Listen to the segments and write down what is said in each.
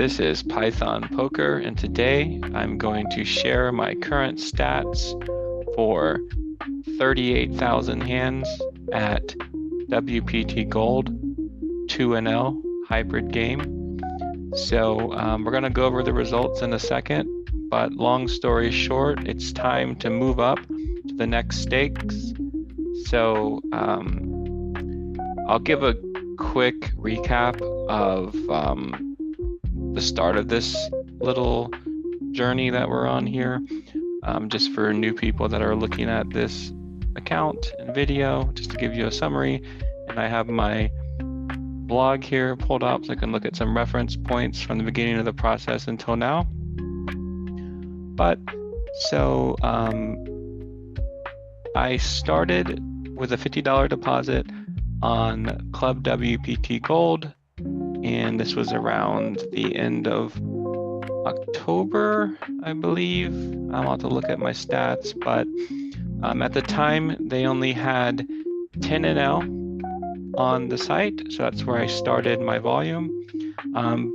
This is Python Poker, and today I'm going to share my current stats for 38,000 hands at WPT Gold 2-0 hybrid game. So we're going to go over the results in a second, but long story short, it's time to move up to the next stakes. So I'll give a quick recap of the start of this little journey that we're on here, just for new people that are looking at this account and video, just to give you a summary. And I have my blog here pulled up so I can look at some reference points from the beginning of the process until now. But so I started with a $50 deposit on Club WPT Gold, and this was around the end of October, I believe. I'll have to look at my stats, but at the time they only had 10NL on the site, so that's where I started my volume.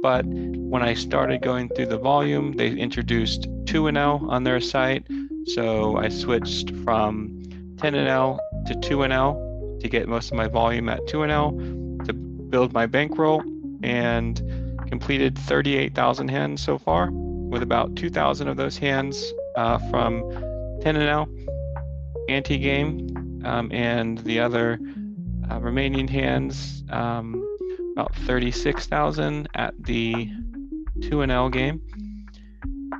But when I started going through the volume, they introduced 2NL on their site, so I switched from 10NL to 2NL to get most of my volume at 2NL to build my bankroll, and completed 38,000 hands so far, with about 2,000 of those hands from 10NL anti-game, and the other remaining hands, about 36,000 at the 2NL game.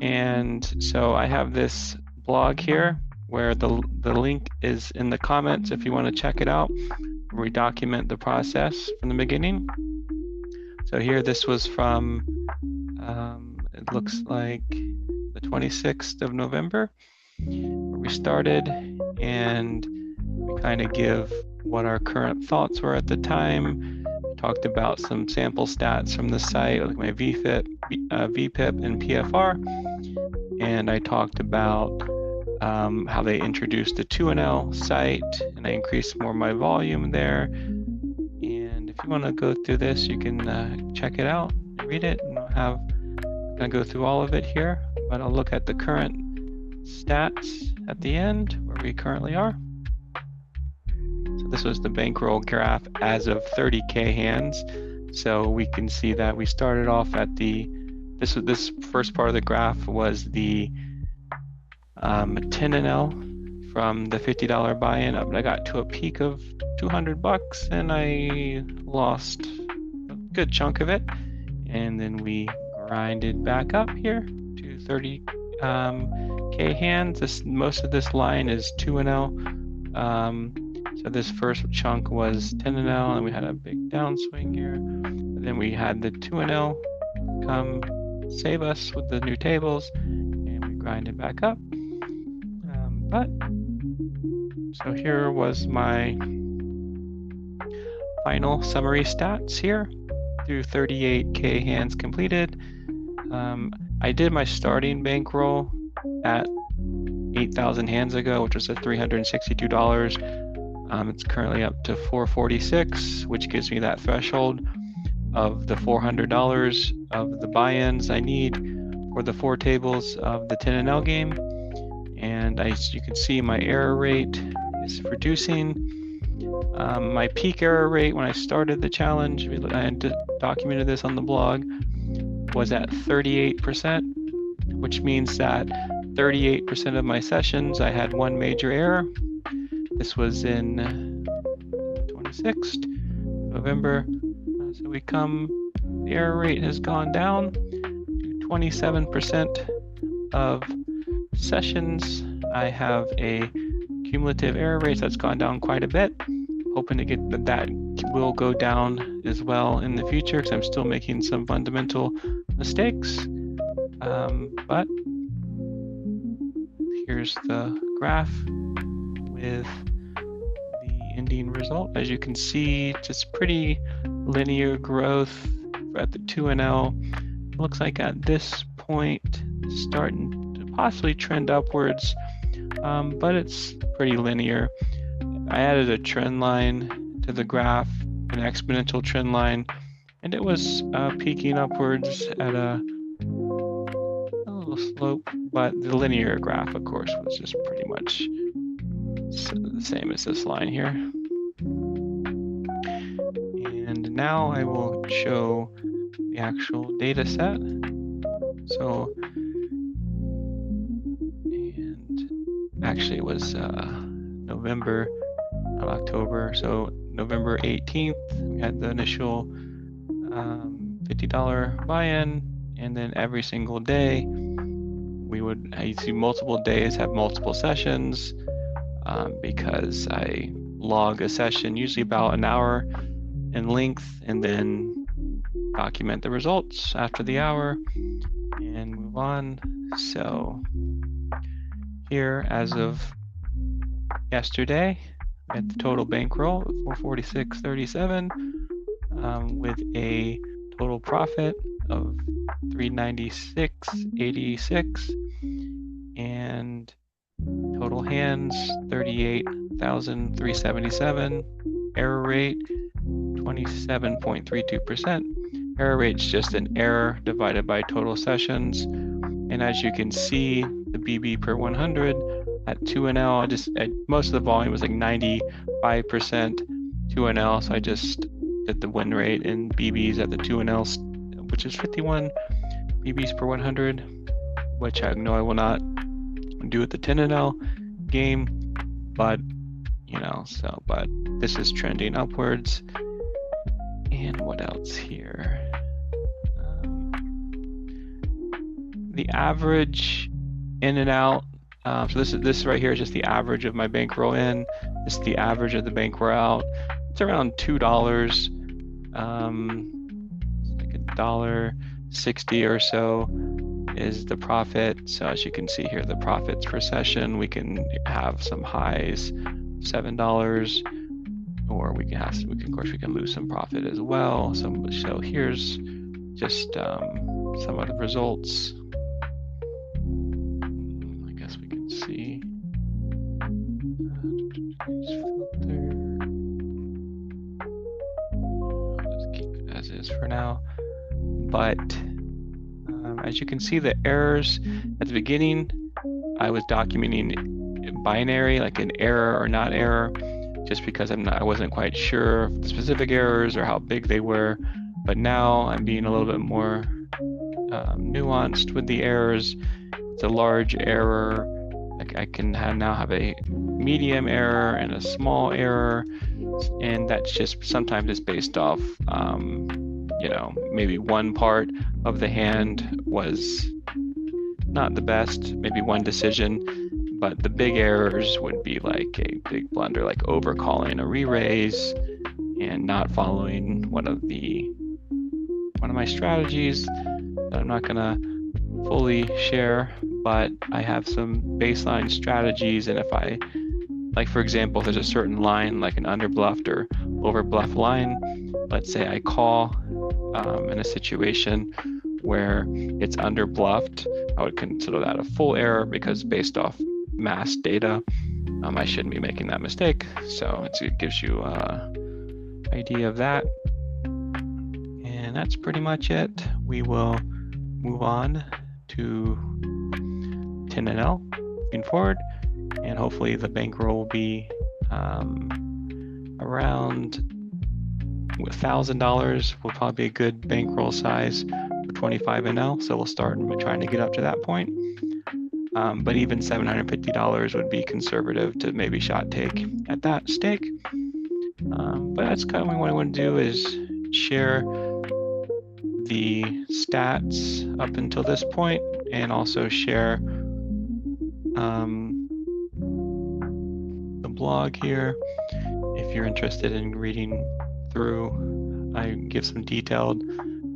And so I have this blog here where the link is in the comments if you want to check it out, where we document the process from the beginning. So here, this was from, it looks like the 26th of November, where we started, and we kind of give what our current thoughts were at the time. We talked about some sample stats from the site, like my VPIP and PFR, and I talked about how they introduced the 2NL site, and I increased more of my volume there. And if you want to go through this, you can check it out, read it, and I'm gonna go through all of it here, but I'll look at the current stats at the end, where we currently are. So this was the bankroll graph as of 30K hands. So we can see that we started off at this first part of the graph was the 10NL from the $50 buy-in up. I got to a peak of $200 and I lost a good chunk of it, and then we grinded back up here to 30K hands. Most of this line is 2NL. So this first chunk was 10NL, and we had a big downswing here. And then we had the 2NL come save us with the new tables, and we grinded back up. So here was my final summary stats here through 38K hands completed. I did my starting bankroll at 8,000 hands ago, which was at $362. It's currently up to $446, which gives me that threshold of the $400 of the buy-ins I need for the 4 tables of the 10NL game. And as you can see, my error rate is reducing. My peak error rate when I started the challenge, I had documented this on the blog, was at 38%, which means that 38% of my sessions I had one major error. This was in 26th November. So the error rate has gone down to 27% of sessions. I have a cumulative error rate that's gone down quite a bit. Hoping to get that will go down as well in the future, because I'm still making some fundamental mistakes. But here's the graph with the ending result. As you can see, just pretty linear growth at the 2NL. It looks like at this point it's starting to possibly trend upwards, but it's pretty linear. I added a trend line to the graph, an exponential trend line, and it was peaking upwards at a little slope, but the linear graph, of course, was just pretty much the same as this line here. And now I will show the actual data set. So, and actually it was November, not October. So November 18th, we had the initial $50 buy-in, and then every single day you see multiple days have multiple sessions, because I log a session usually about an hour in length, and then document the results after the hour and move on. So here, as of yesterday, we had the total bankroll of 446.37, with a total profit of 396.86, and total hands 38,377. Error rate 27.32%. Error rate's just an error divided by total sessions. And as you can see, the BB per 100 at 2NL, most of the volume was like 95% 2NL, so I just did the win rate in BBs at the 2NL, which is 51 BBs per 100, which I know I will not do at the 10NL game, but but this is trending upwards. And what else here? The average in and out. So this right here is just the average of my bankroll in. This is the average of the bankroll out. It's around $2, like $1.60 or so is the profit. So as you can see here, the profits per session, we can have some highs, $7, or we can of course lose some profit as well. So here's just some of the results. I guess we can see. I'll just keep it as is for now. But as you can see, the errors at the beginning, I was documenting binary, like an error or not error, just because I wasn't quite sure of the specific errors or how big they were. But now I'm being a little bit more nuanced with the errors. It's a large error. Like I can now have a medium error and a small error, and that's just sometimes it's based off maybe one part of the hand was not the best, maybe one decision, but the big errors would be like a big blunder, like overcalling a re-raise and not following one of my strategies that I'm not gonna fully share, but I have some baseline strategies. And if I, like for example, if there's a certain line, like an underbluffed or overbluffed line, let's say I call in a situation where it's underbluffed, I would consider that a full error, because based off mass data, I shouldn't be making that mistake. So it gives you an idea of that. And that's pretty much it. We will move on to 10NL moving forward, and hopefully the bankroll will be around $1,000 will probably be a good bankroll size for 25NL. So we'll start trying to get up to that point. But even $750 would be conservative to maybe shot take at that stake. But that's kind of what I want to do, is share the stats up until this point, and also share the blog here. If you're interested in reading through, I give some detailed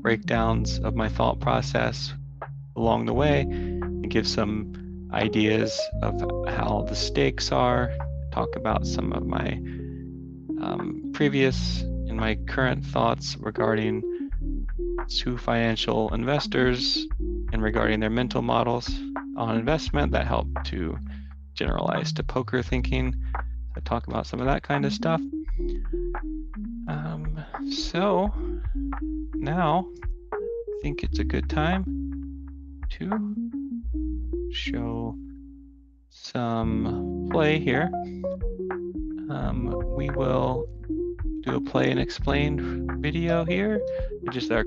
breakdowns of my thought process along the way, and give some ideas of how the stakes are, talk about some of my previous and my current thoughts regarding to financial investors and regarding their mental models on investment that help to generalize to poker thinking. I talk about some of that kind of stuff. So now I think it's a good time to show some play here. We will do a play and explain video here. Just our